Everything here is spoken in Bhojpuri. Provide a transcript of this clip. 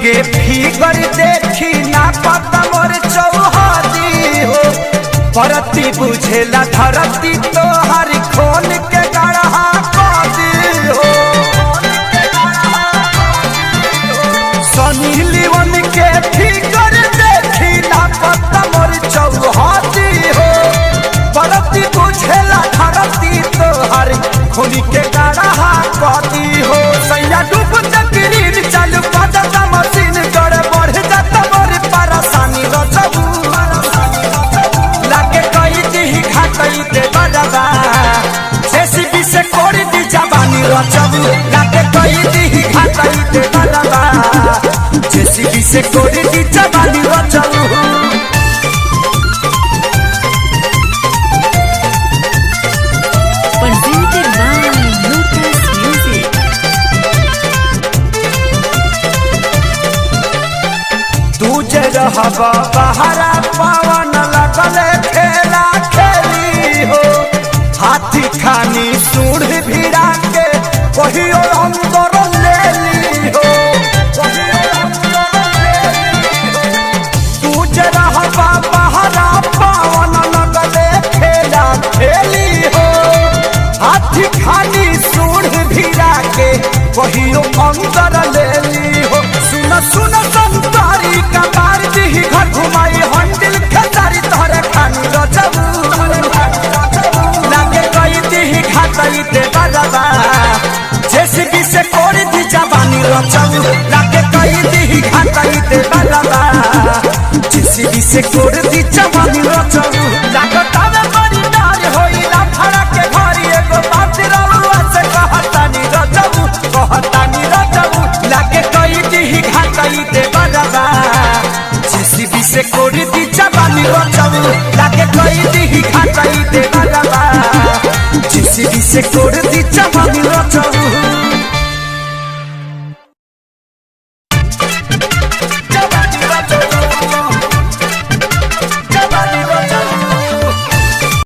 के फिगर देखी ना पता मोर चौहादी हो परती बुझेला धरती तो हर खोल के गढ़ा कदी हो सनी लिवन के फिगर देखी ना पता मोर चौहादी हो परती बुझेला धरती तो हर खोल के गढ़ा कदी हो सैया डूब तकरीर चालू पता मशीन गड़ बढ़ जाता मोर परेशानी रचबू लागे कई दी घाटई दे बड़बा जेसीबी से कोड़ी दी जवानी रचबू लागे कई दी घाटई दे बड़बा जेसीबी से कोड़ी दी जवानी रचबू रहबा बहरा पवन लगले खेला खेली हो हाथी खानी सूढ़ भिड़ा के कहियो अंदर ले ली हो तुझे रहबा बहरा पवन लगले खेला खेली हो हाथी खानी सूढ़ भिड़ा के कहियो अंदर ले ली हो सुन सुन संतारी का घर घुमाई हंडिल खेसारी तोहरे खानी रचबू लागे कई दी घाटई दे बड़बा जेसीबी से कोड़ी दी जवानी रचबू लागे कई दी घाटई दे बड़बा जेसीबी से कोड़ी दी जवानी रचबू लागतावे बड़ी नार होइला फड़ा के घरी एगो बात रउआ से कहतानी रचबू लागे कई दी घाटई दे बड़बा जेसीबी से कोड़ी दी जवानी रचबू लागे कई दी घाटई दे बड़बा जेसीबी से कोड़ी दी जवानी रचबू।